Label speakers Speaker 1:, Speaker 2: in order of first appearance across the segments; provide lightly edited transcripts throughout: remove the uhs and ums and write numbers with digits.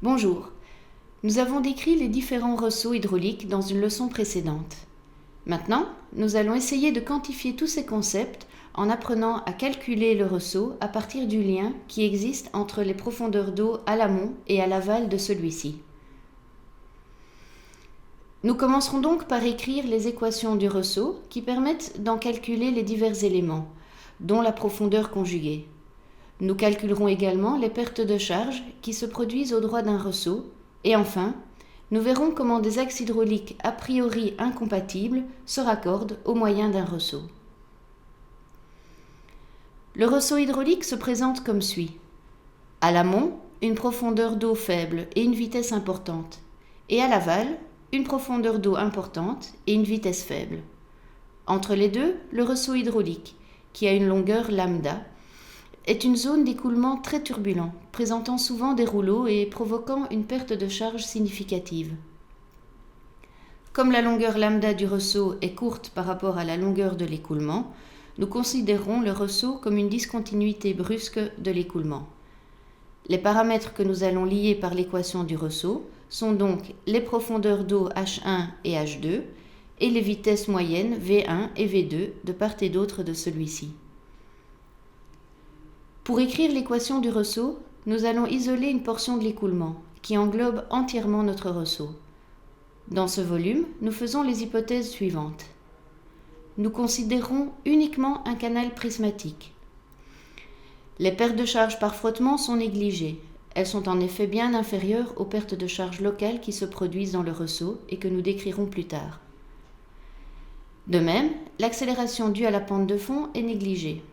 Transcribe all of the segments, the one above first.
Speaker 1: Bonjour, nous avons décrit les différents ressauts hydrauliques dans une leçon précédente. Maintenant, nous allons essayer de quantifier tous ces concepts en apprenant à calculer le ressaut à partir du lien qui existe entre les profondeurs d'eau à l'amont et à l'aval de celui-ci. Nous commencerons donc par écrire les équations du ressaut qui permettent d'en calculer les divers éléments, dont la profondeur conjuguée. Nous calculerons également les pertes de charge qui se produisent au droit d'un ressaut et enfin, nous verrons comment des axes hydrauliques a priori incompatibles se raccordent au moyen d'un ressaut. Le ressaut hydraulique se présente comme suit. À l'amont, une profondeur d'eau faible et une vitesse importante, et à l'aval, une profondeur d'eau importante et une vitesse faible. Entre les deux, le ressaut hydraulique, qui a une longueur lambda, est une zone d'écoulement très turbulent, présentant souvent des rouleaux et provoquant une perte de charge significative. Comme la longueur lambda du ressaut est courte par rapport à la longueur de l'écoulement, nous considérons le ressaut comme une discontinuité brusque de l'écoulement. Les paramètres que nous allons lier par l'équation du ressaut sont donc les profondeurs d'eau H1 et H2 et les vitesses moyennes V1 et V2 de part et d'autre de celui-ci. Pour écrire l'équation du ressaut, nous allons isoler une portion de l'écoulement qui englobe entièrement notre ressaut. Dans ce volume, nous faisons les hypothèses suivantes. Nous considérons uniquement un canal prismatique. Les pertes de charge par frottement sont négligées. Elles sont en effet bien inférieures aux pertes de charge locales qui se produisent dans le ressaut et que nous décrirons plus tard. De même, l'accélération due à la pente de fond est négligée.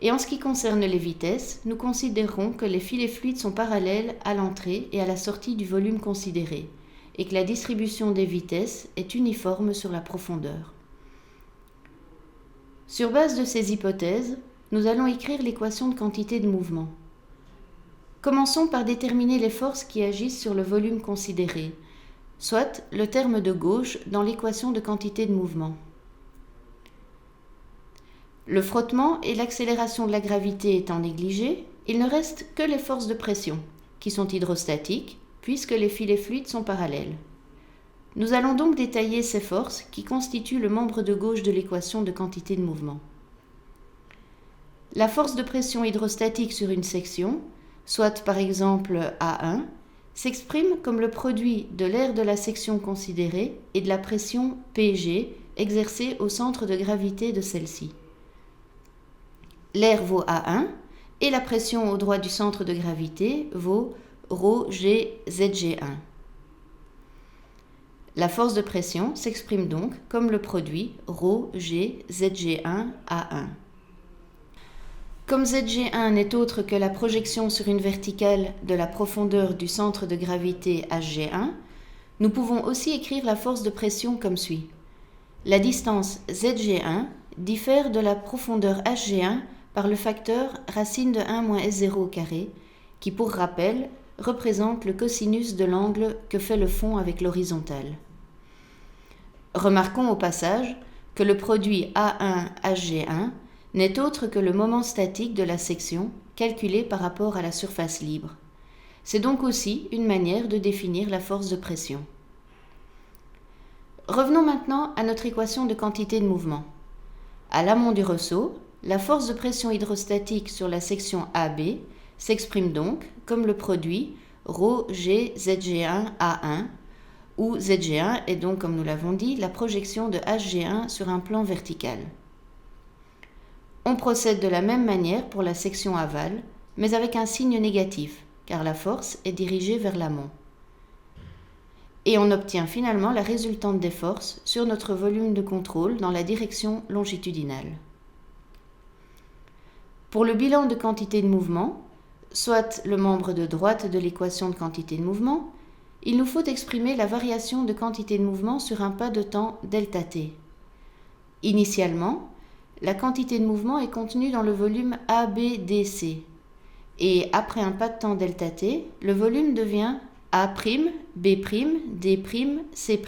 Speaker 1: Et en ce qui concerne les vitesses, nous considérons que les filets fluides sont parallèles à l'entrée et à la sortie du volume considéré, et que la distribution des vitesses est uniforme sur la profondeur. Sur base de ces hypothèses, nous allons écrire l'équation de quantité de mouvement. Commençons par déterminer les forces qui agissent sur le volume considéré, soit le terme de gauche dans l'équation de quantité de mouvement. Le frottement et l'accélération de la gravité étant négligés, il ne reste que les forces de pression, qui sont hydrostatiques, puisque les filets fluides sont parallèles. Nous allons donc détailler ces forces qui constituent le membre de gauche de l'équation de quantité de mouvement. La force de pression hydrostatique sur une section, soit par exemple A1, s'exprime comme le produit de l'aire de la section considérée et de la pression PG exercée au centre de gravité de celle-ci. L'air vaut A1 et la pression au droit du centre de gravité vaut ρg_zg1. La force de pression s'exprime donc comme le produit ρg_zg1A1. Comme zg1 n'est autre que la projection sur une verticale de la profondeur du centre de gravité hg1, nous pouvons aussi écrire la force de pression comme suit. La distance zg1 diffère de la profondeur hg1 par le facteur racine de 1 moins s0 au carré, qui pour rappel représente le cosinus de l'angle que fait le fond avec l'horizontale. Remarquons au passage que le produit A1-HG1 n'est autre que le moment statique de la section calculé par rapport à la surface libre. C'est donc aussi une manière de définir la force de pression. Revenons maintenant à notre équation de quantité de mouvement. À l'amont du ressaut, la force de pression hydrostatique sur la section AB s'exprime donc comme le produit ρg_zg1A1, où Zg1 est donc, comme nous l'avons dit, la projection de Hg1 sur un plan vertical. On procède de la même manière pour la section aval, mais avec un signe négatif, car la force est dirigée vers l'amont. Et on obtient finalement la résultante des forces sur notre volume de contrôle dans la direction longitudinale. Pour le bilan de quantité de mouvement, soit le membre de droite de l'équation de quantité de mouvement, il nous faut exprimer la variation de quantité de mouvement sur un pas de temps ΔT. Initialement, la quantité de mouvement est contenue dans le volume ABDC, et après un pas de temps ΔT, le volume devient A', B', D', C'.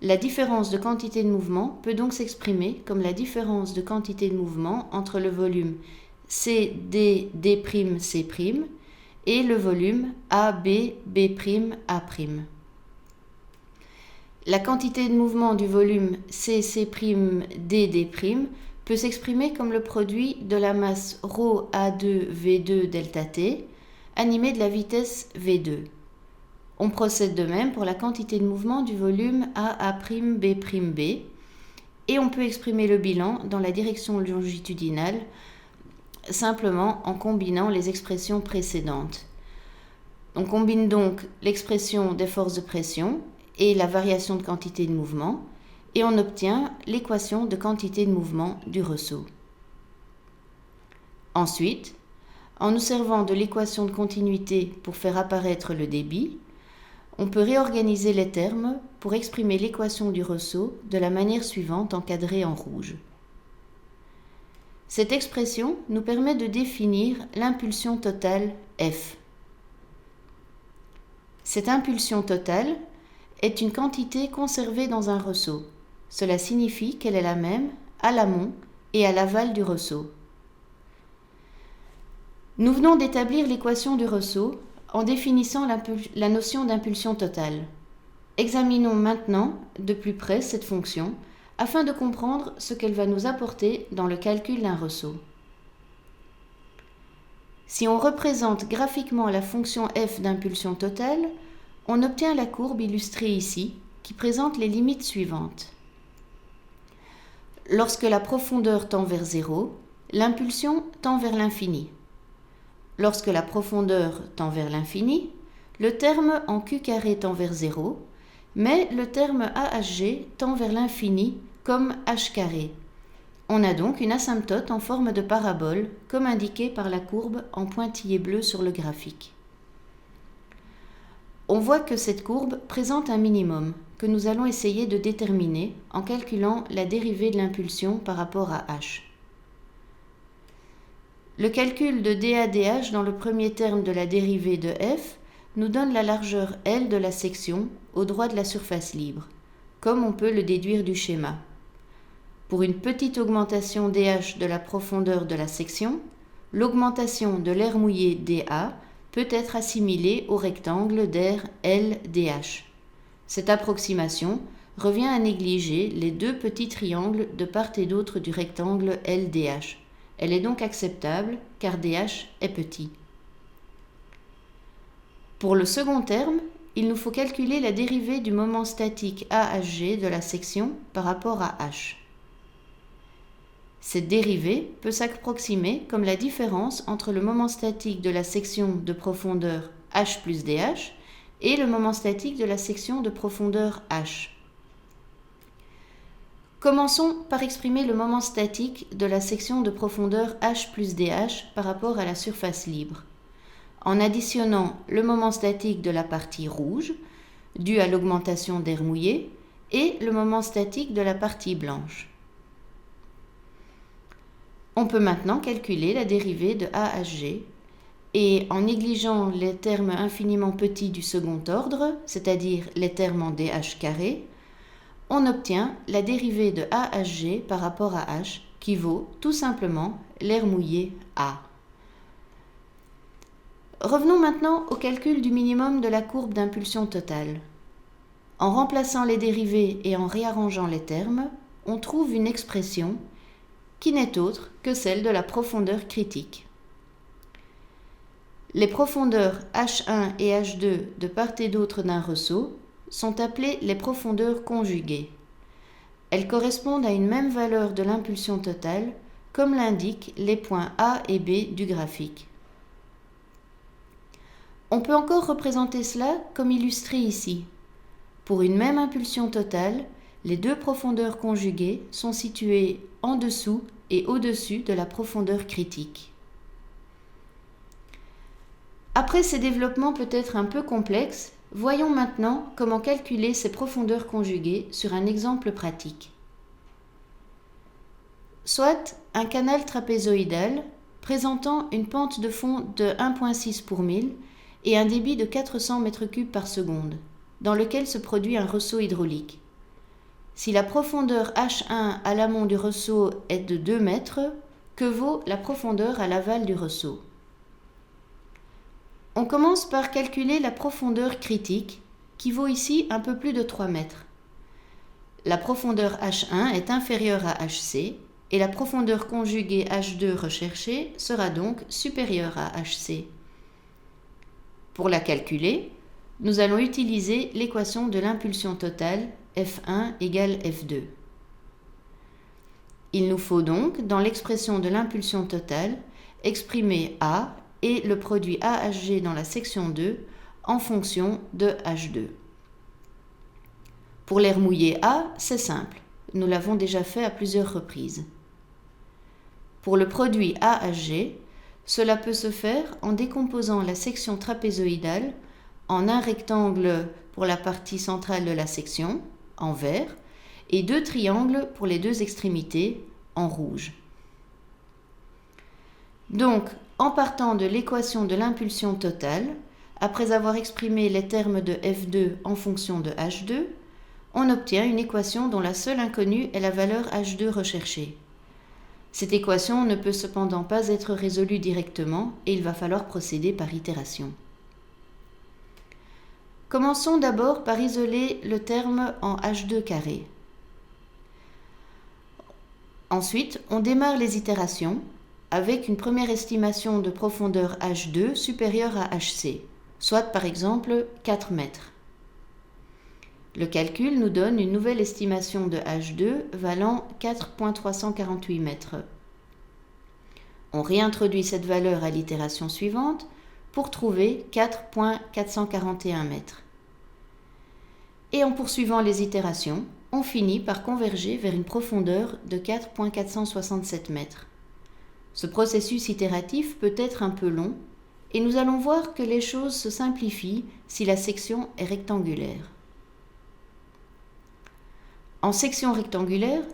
Speaker 1: La différence de quantité de mouvement peut donc s'exprimer comme la différence de quantité de mouvement entre le volume CD', D', C' et le volume AB, B'A'. La quantité de mouvement du volume CC', peut s'exprimer comme le produit de la masse ρA2V2 ΔT animée de la vitesse V2. On procède de même pour la quantité de mouvement du volume AA'B', et on peut exprimer le bilan dans la direction longitudinale simplement en combinant les expressions précédentes. On combine donc l'expression des forces de pression et la variation de quantité de mouvement, et on obtient l'équation de quantité de mouvement du ressaut. Ensuite, en nous servant de l'équation de continuité pour faire apparaître le débit, on peut réorganiser les termes pour exprimer l'équation du ressaut de la manière suivante encadrée en rouge. Cette expression nous permet de définir l'impulsion totale F. Cette impulsion totale est une quantité conservée dans un ressaut. Cela signifie qu'elle est la même à l'amont et à l'aval du ressaut. Nous venons d'établir l'équation du ressaut en définissant la notion d'impulsion totale. Examinons maintenant de plus près cette fonction afin de comprendre ce qu'elle va nous apporter dans le calcul d'un ressaut. Si on représente graphiquement la fonction f d'impulsion totale, on obtient la courbe illustrée ici, qui présente les limites suivantes. Lorsque la profondeur tend vers 0, l'impulsion tend vers l'infini. Lorsque la profondeur tend vers l'infini, le terme en q carré tend vers 0, mais le terme AHG tend vers l'infini comme h carré. On a donc une asymptote en forme de parabole, comme indiqué par la courbe en pointillé bleu sur le graphique. On voit que cette courbe présente un minimum, que nous allons essayer de déterminer en calculant la dérivée de l'impulsion par rapport à h. Le calcul de dA/dH dans le premier terme de la dérivée de f nous donne la largeur L de la section au droit de la surface libre, comme on peut le déduire du schéma. Pour une petite augmentation dH de la profondeur de la section, l'augmentation de l'air mouillé dA peut être assimilée au rectangle d'air LDH. Cette approximation revient à négliger les deux petits triangles de part et d'autre du rectangle LDH. Elle est donc acceptable car dH est petit. Pour le second terme, il nous faut calculer la dérivée du moment statique AHG de la section par rapport à h. Cette dérivée peut s'approximer comme la différence entre le moment statique de la section de profondeur h plus dH et le moment statique de la section de profondeur h. Commençons par exprimer le moment statique de la section de profondeur h plus dH par rapport à la surface libre, en additionnant le moment statique de la partie rouge, dû à l'augmentation d'air mouillé, et le moment statique de la partie blanche. On peut maintenant calculer la dérivée de AHG, et en négligeant les termes infiniment petits du second ordre, c'est-à-dire les termes en dH carré, on obtient la dérivée de AHG par rapport à h, qui vaut tout simplement l'air mouillé A. Revenons maintenant au calcul du minimum de la courbe d'impulsion totale. En remplaçant les dérivées et en réarrangeant les termes, on trouve une expression qui n'est autre que celle de la profondeur critique. Les profondeurs H1 et H2 de part et d'autre d'un ressaut sont appelées les profondeurs conjuguées. Elles correspondent à une même valeur de l'impulsion totale, comme l'indiquent les points A et B du graphique. On peut encore représenter cela comme illustré ici. Pour une même impulsion totale, les deux profondeurs conjuguées sont situées en dessous et au-dessus de la profondeur critique. Après ces développements peut-être un peu complexes, voyons maintenant comment calculer ces profondeurs conjuguées sur un exemple pratique. Soit un canal trapézoïdal présentant une pente de fond de 1,6 pour 1000 et un débit de 400 m3 par seconde, dans lequel se produit un ressaut hydraulique. Si la profondeur H1 à l'amont du ressaut est de 2 mètres, que vaut la profondeur à l'aval du ressaut ? On commence par calculer la profondeur critique, qui vaut ici un peu plus de 3 mètres. La profondeur H1 est inférieure à HC, et la profondeur conjuguée H2 recherchée sera donc supérieure à HC. Pour la calculer, nous allons utiliser l'équation de l'impulsion totale F1 égale F2. Il nous faut donc, dans l'expression de l'impulsion totale, exprimer A et le produit AHG dans la section 2 en fonction de H2. Pour l'air mouillé A, c'est simple, nous l'avons déjà fait à plusieurs reprises. Pour le produit AHG, cela peut se faire en décomposant la section trapézoïdale en un rectangle pour la partie centrale de la section, en vert, et 2 triangles pour les 2 extrémités, en rouge. Donc, en partant de l'équation de l'impulsion totale, après avoir exprimé les termes de F2 en fonction de H2, on obtient une équation dont la seule inconnue est la valeur H2 recherchée. Cette équation ne peut cependant pas être résolue directement et il va falloir procéder par itération. Commençons d'abord par isoler le terme en H2 carré. Ensuite, on démarre les itérations avec une première estimation de profondeur H2 supérieure à HC, soit par exemple 4 mètres. Le calcul nous donne une nouvelle estimation de H2 valant 4,348 mètres. On réintroduit cette valeur à l'itération suivante pour trouver 4,441 mètres. Et en poursuivant les itérations, on finit par converger vers une profondeur de 4,467 mètres. Ce processus itératif peut être un peu long et nous allons voir que les choses se simplifient si la section est rectangulaire. En section rectangulaire,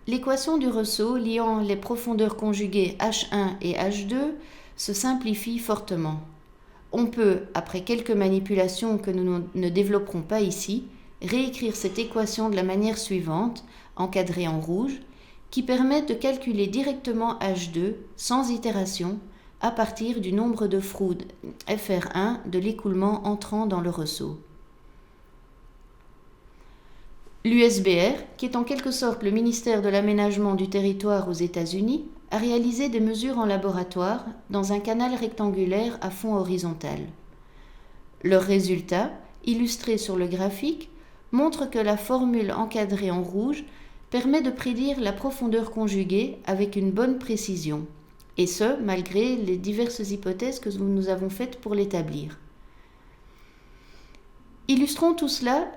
Speaker 1: l'équation du ressaut liant les profondeurs conjuguées H1 et H2 se simplifie fortement. On peut, après quelques manipulations que nous ne développerons pas ici, réécrire cette équation de la manière suivante, encadrée en rouge, qui permet de calculer directement H2 sans itération à partir du nombre de Froude FR1 de l'écoulement entrant dans le ressaut. L'USBR, qui est en quelque sorte le ministère de l'Aménagement du Territoire aux États-Unis, a réalisé des mesures en laboratoire dans un canal rectangulaire à fond horizontal. Leurs résultats, illustrés sur le graphique, montrent que la formule encadrée en rouge permet de prédire la profondeur conjuguée avec une bonne précision, et ce, malgré les diverses hypothèses que nous avons faites pour l'établir. Illustrons tout cela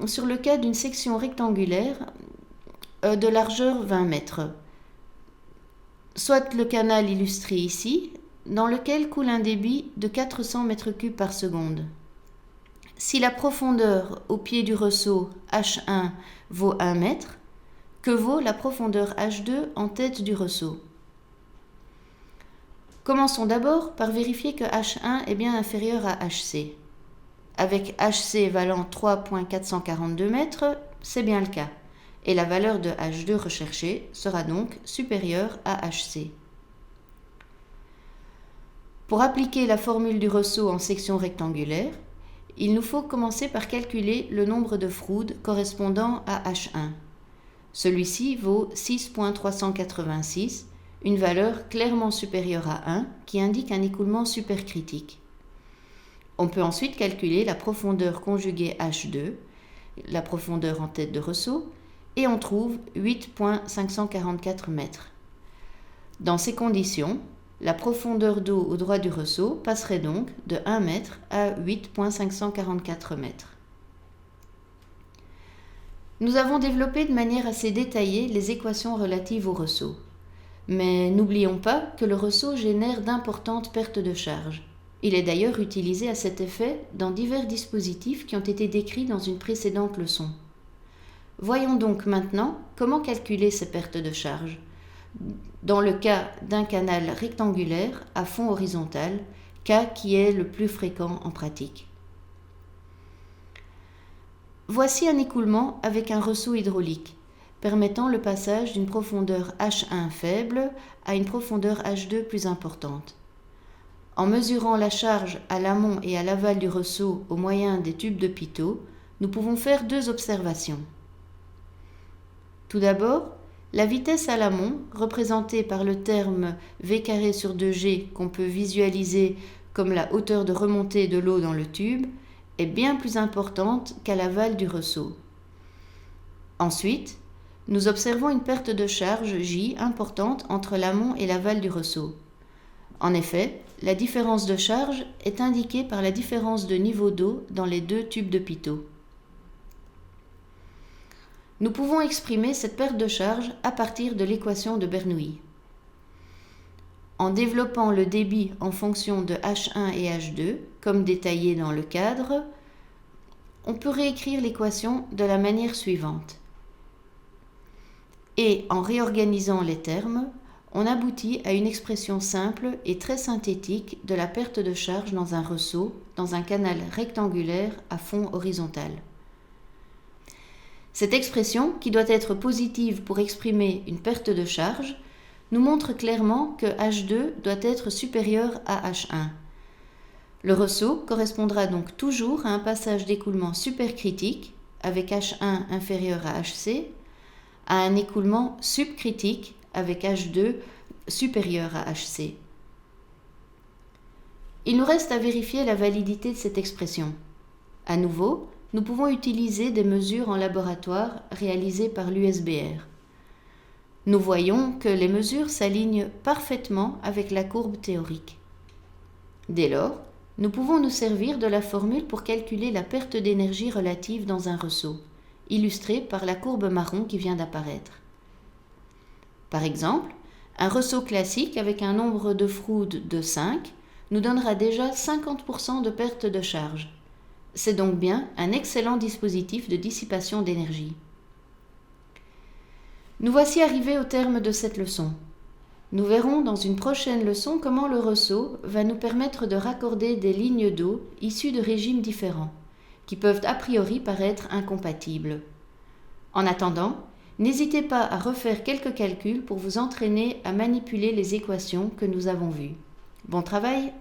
Speaker 1: sur le cas d'une section rectangulaire de largeur 20 mètres, soit le canal illustré ici, dans lequel coule un débit de 400 mètres cubes par seconde. Si la profondeur au pied du ressaut H1 vaut 1 mètre, que vaut la profondeur H2 en tête du ressaut? Commençons d'abord par vérifier que H1 est bien inférieur à HC. Avec HC valant 3,442 mètres, c'est bien le cas, et la valeur de H2 recherchée sera donc supérieure à HC. Pour appliquer la formule du ressaut en section rectangulaire, il nous faut commencer par calculer le nombre de Froude correspondant à H1. Celui-ci vaut 6,386, une valeur clairement supérieure à 1 qui indique un écoulement supercritique. On peut ensuite calculer la profondeur conjuguée H2, la profondeur en tête de ressaut, et on trouve 8,544 mètres. Dans ces conditions, la profondeur d'eau au droit du ressaut passerait donc de 1 mètre à 8,544 mètres. Nous avons développé de manière assez détaillée les équations relatives au ressaut. Mais n'oublions pas que le ressaut génère d'importantes pertes de charge. Il est d'ailleurs utilisé à cet effet dans divers dispositifs qui ont été décrits dans une précédente leçon. Voyons donc maintenant comment calculer ces pertes de charge, dans le cas d'un canal rectangulaire à fond horizontal, cas qui est le plus fréquent en pratique. Voici un écoulement avec un ressaut hydraulique, permettant le passage d'une profondeur H1 faible à une profondeur H2 plus importante. En mesurant la charge à l'amont et à l'aval du ressaut au moyen des tubes de Pitot, nous pouvons faire deux observations. Tout d'abord, la vitesse à l'amont, représentée par le terme V carré sur 2G qu'on peut visualiser comme la hauteur de remontée de l'eau dans le tube, est bien plus importante qu'à l'aval du ressaut. Ensuite, nous observons une perte de charge J importante entre l'amont et l'aval du ressaut. En effet, la différence de charge est indiquée par la différence de niveau d'eau dans les deux tubes de Pitot. Nous pouvons exprimer cette perte de charge à partir de l'équation de Bernoulli. En développant le débit en fonction de H1 et H2, comme détaillé dans le cadre, on peut réécrire l'équation de la manière suivante. Et en réorganisant les termes, on aboutit à une expression simple et très synthétique de la perte de charge dans un ressaut, dans un canal rectangulaire à fond horizontal. Cette expression, qui doit être positive pour exprimer une perte de charge, nous montre clairement que H2 doit être supérieur à H1. Le ressaut correspondra donc toujours à un passage d'écoulement supercritique, avec H1 inférieur à HC, à un écoulement subcritique, avec H2 supérieur à HC. Il nous reste à vérifier la validité de cette expression. À nouveau, nous pouvons utiliser des mesures en laboratoire réalisées par l'USBR. Nous voyons que les mesures s'alignent parfaitement avec la courbe théorique. Dès lors, nous pouvons nous servir de la formule pour calculer la perte d'énergie relative dans un ressaut, illustrée par la courbe marron qui vient d'apparaître. Par exemple, un ressaut classique avec un nombre de Froude de 5 nous donnera déjà 50% de perte de charge. C'est donc bien un excellent dispositif de dissipation d'énergie. Nous voici arrivés au terme de cette leçon. Nous verrons dans une prochaine leçon comment le ressaut va nous permettre de raccorder des lignes d'eau issues de régimes différents, qui peuvent a priori paraître incompatibles. En attendant, n'hésitez pas à refaire quelques calculs pour vous entraîner à manipuler les équations que nous avons vues. Bon travail!